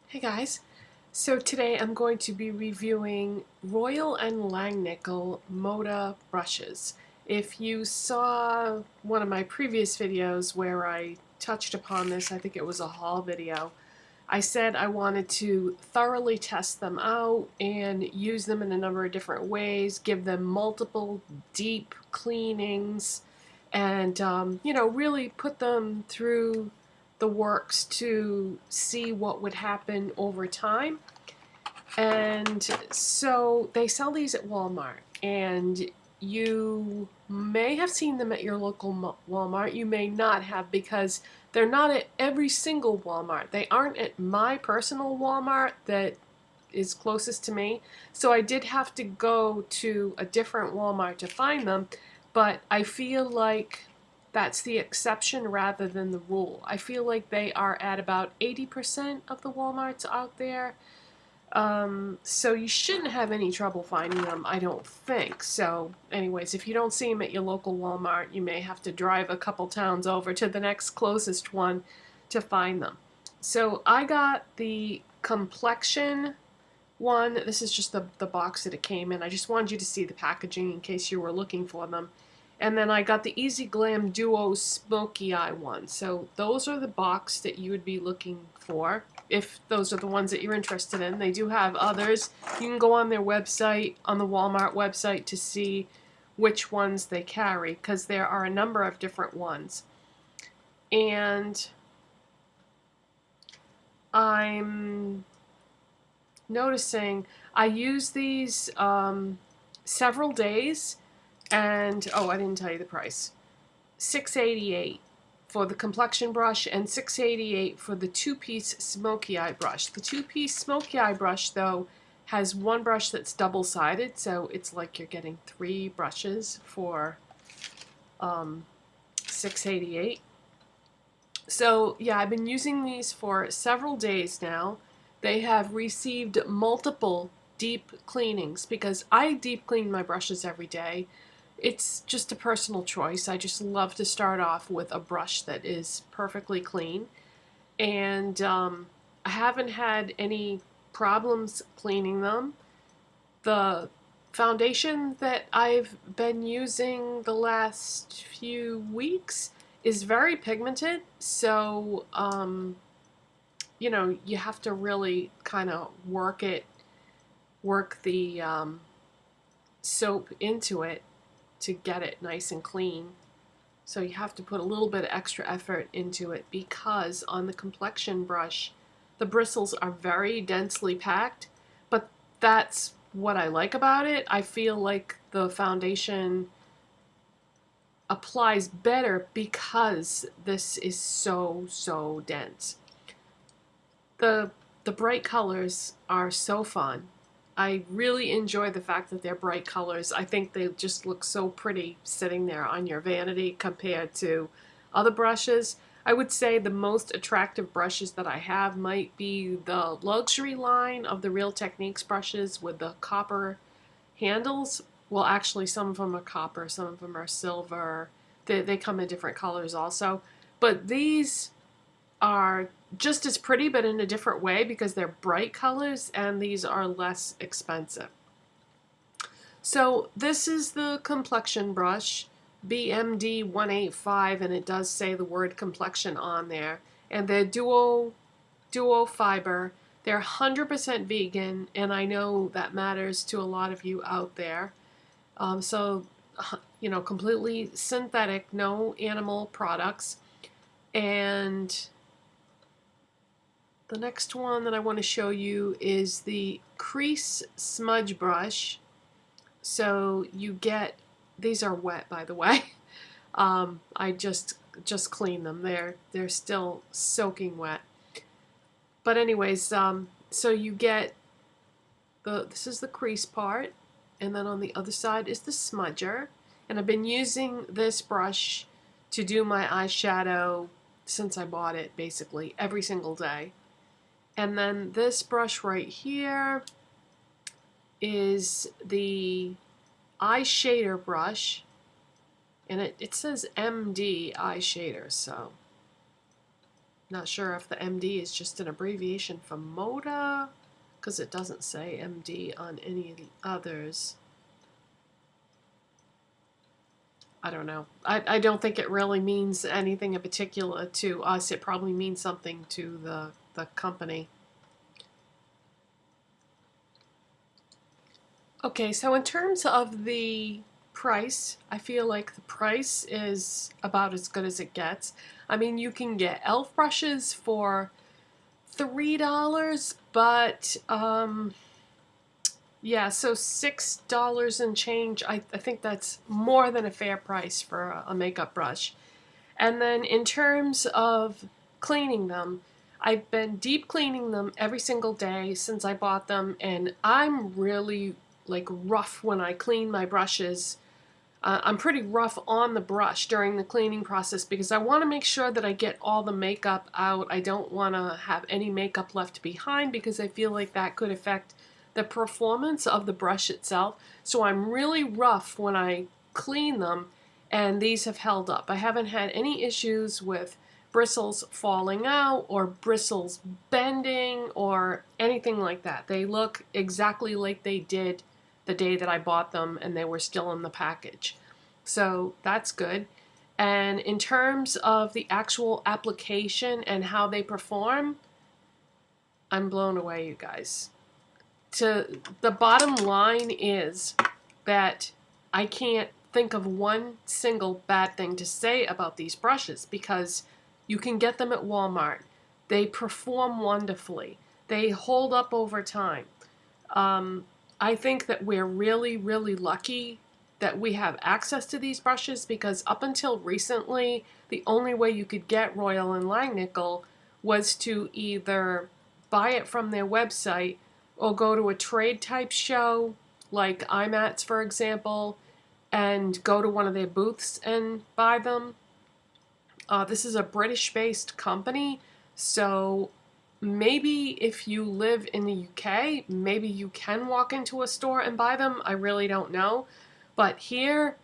Hey guys, so today I'm going to be reviewing Royal and Langnickel Moda brushes. If you saw one of my previous videos where I touched upon this, I think it was a haul video, I said I wanted to thoroughly test them out and use them in a number of different ways, give them multiple deep cleanings, and really put them through the works to see what would happen over time. And so they sell these at Walmart, and you may have seen them at your local Walmart. You may not have, because they're not at every single Walmart. They aren't at my personal Walmart that is closest to me. So I did have to go to a different Walmart to find them, but I feel like that's the exception rather than the rule. I feel like they are at about 80% of the Walmarts out there. So you shouldn't have any trouble finding them, I don't think. So anyways, if you don't see them at your local Walmart, you may have to drive a couple towns over to the next closest one to find them. So I got the complexion one. This is just the box that it came in. I just wanted you to see the packaging in case you were looking for them. And then I got the Easy Glam Duo Smoky Eye one. So those are the box that you would be looking for if those are the ones that you're interested in. They do have others. You can go on their website, on the Walmart website, to see which ones they carry, because there are a number of different ones. And I'm noticing I use these several days, and oh, I didn't tell you the price. $6.88 for the complexion brush and $6.88 for the two-piece smoky eye brush. The two-piece smoky eye brush, though, has one brush that's double-sided, so it's like you're getting three brushes for $6.88. So yeah, I've been using these for several days now. They have received multiple deep cleanings because I deep clean my brushes every day. It's just a personal choice. I just love to start off with a brush that is perfectly clean. And I haven't had any problems cleaning them. The foundation that I've been using the last few weeks is very pigmented, so you have to really kind of work the soap into it to get it nice and clean. So you have to put a little bit of extra effort into it, because on the complexion brush, the bristles are very densely packed, but that's what I like about it. I feel like the foundation applies better because this is so dense. The bright colors are so fun. I really enjoy the fact that they're bright colors. I think they just look so pretty sitting there on your vanity compared to other brushes. I would say the most attractive brushes that I have might be the luxury line of the Real Techniques brushes with the copper handles. Well, actually, some of them are copper, some of them are silver. They come in different colors also. But these are just as pretty, but in a different way, because they're bright colors, and these are less expensive. So this is the complexion brush, BMD 185, and it does say the word complexion on there. And they're duo fiber. They're 100% vegan, and I know that matters to a lot of you out there. Completely synthetic, no animal products. And the next one that I want to show you is the crease smudge brush. So you get, these are wet, by the way. I just cleaned them. They're still soaking wet. But anyways, so you get this is the crease part, and then on the other side is the smudger. And I've been using this brush to do my eyeshadow since I bought it, basically every single day. And then this brush right here is the eye shader brush, and it says MD eye shader, so Not sure if the MD is just an abbreviation for Moda, because it doesn't say MD on any of the others. I don't know. I don't think it really means anything in particular to us. It probably means something to the company. Okay, so in terms of the price, I feel like the price is about as good as it gets. I mean, you can get e.l.f. brushes for $3, but yeah, so $6 and change. I think that's more than a fair price for a makeup brush. And then in terms of cleaning them, I've been deep cleaning them every single day since I bought them, and I'm really like rough when I clean my brushes. I'm pretty rough on the brush during the cleaning process because I want to make sure that I get all the makeup out. I don't want to have any makeup left behind because I feel like that could affect the performance of the brush itself. So I'm really rough when I clean them, and these have held up. I haven't had any issues with bristles falling out or bristles bending or anything like that. They look exactly like they did the day that I bought them and they were still in the package. So that's good. And in terms of the actual application and how they perform, I'm blown away, you guys. The bottom line is that I can't think of one single bad thing to say about these brushes because you can get them at Walmart. They perform wonderfully. They hold up over time. I think that we're really, really lucky that we have access to these brushes because up until recently, the only way you could get Royal and Langnickel was to either buy it from their website or go to a trade type show like IMATS, for example, and go to one of their booths and buy them. This is a British-based company, so maybe if you live in the UK, maybe you can walk into a store and buy them. I really don't know. But here,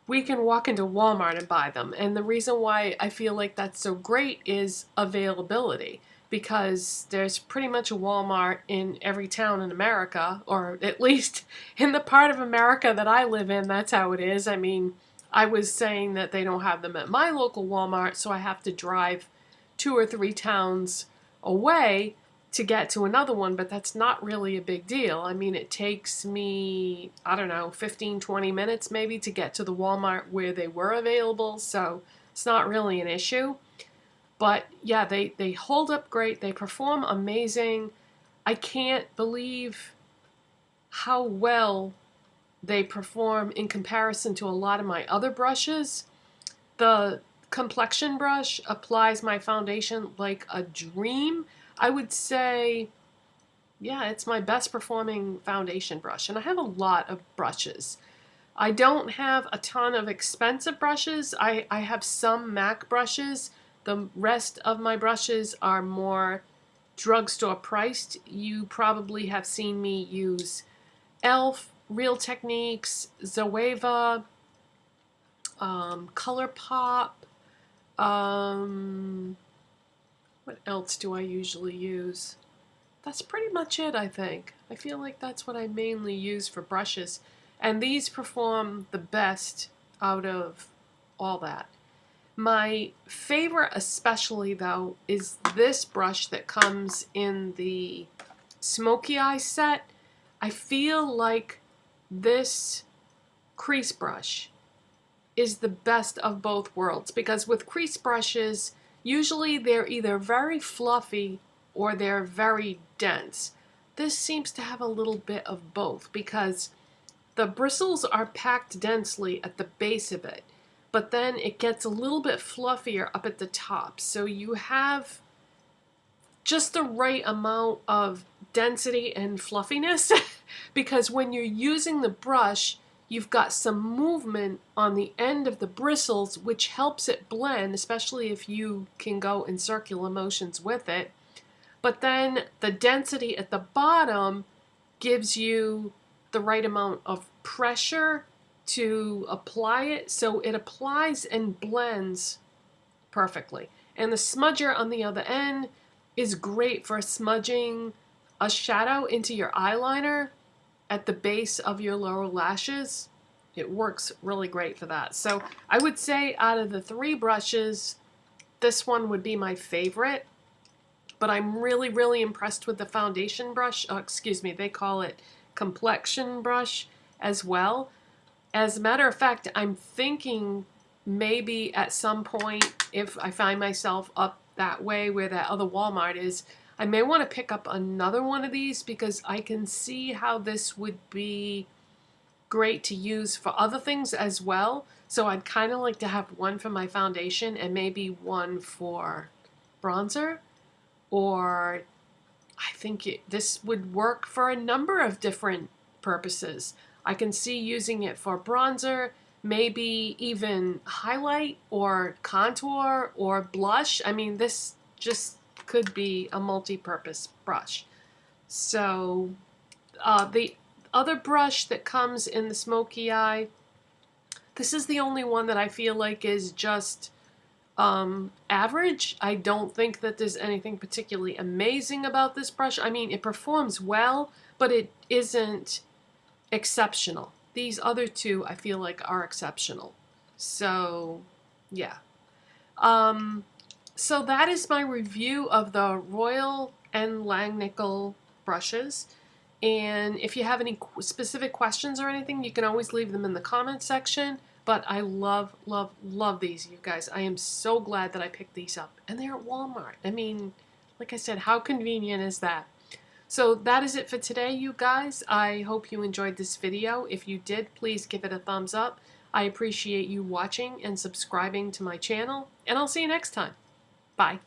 we can walk into Walmart and buy them. And the reason why I feel like that's so great is availability. Because there's pretty much a Walmart in every town in America, or at least in the part of America that I live in, that's how it is. I mean, I was saying that they don't have them at my local Walmart, so I have to drive 2 or 3 towns away to get to another one, but that's not really a big deal. I mean, it takes me, I don't know, 15, 20 minutes maybe to get to the Walmart where they were available, so it's not really an issue. But yeah, they hold up great. They perform amazing. I can't believe how well they perform in comparison to a lot of my other brushes. The complexion brush applies my foundation like a dream. I would say, yeah, it's my best performing foundation brush. And I have a lot of brushes. I don't have a ton of expensive brushes. I have some MAC brushes. The rest of my brushes are more drugstore priced. You probably have seen me use e.l.f., Real Techniques, Zoeva, ColourPop. What else do I usually use? That's pretty much it, I think. I feel like that's what I mainly use for brushes. And these perform the best out of all that. My favorite especially, though, is this brush that comes in the Smoky Eye set. I feel like this crease brush is the best of both worlds because with crease brushes, usually they're either very fluffy or they're very dense. This seems to have a little bit of both because the bristles are packed densely at the base of it, but then it gets a little bit fluffier up at the top. So you have just the right amount of density and fluffiness because when you're using the brush, you've got some movement on the end of the bristles, which helps it blend, especially if you can go in circular motions with it. But then the density at the bottom gives you the right amount of pressure to apply it, so it applies and blends perfectly. And the smudger on the other end is great for smudging a shadow into your eyeliner at the base of your lower lashes. It works really great for that. So I would say out of the 3 brushes, this one would be my favorite. But I'm really, really impressed with the foundation brush. Oh, excuse me, they call it complexion brush as well. As a matter of fact, I'm thinking maybe at some point, if I find myself up that way where that other Walmart is, I may want to pick up another one of these because I can see how this would be great to use for other things as well. So I'd kind of like to have one for my foundation and maybe one for bronzer. Or I think this would work for a number of different purposes. I can see using it for bronzer, maybe even highlight or contour or blush. I mean, this just could be a multi-purpose brush. So the other brush that comes in the smoky eye, this is the only one that I feel like is just average. I don't think that there's anything particularly amazing about this brush. I mean, it performs well, but it isn't exceptional. These other 2 I feel like are exceptional. So yeah. So that is my review of the Royal and Langnickel brushes. And if you have any specific questions or anything, you can always leave them in the comment section. But I love, love, love these, you guys. I am so glad that I picked these up. And they're at Walmart. I mean, like I said, how convenient is that? So that is it for today, you guys. I hope you enjoyed this video. If you did, please give it a thumbs up. I appreciate you watching and subscribing to my channel. And I'll see you next time. Bye.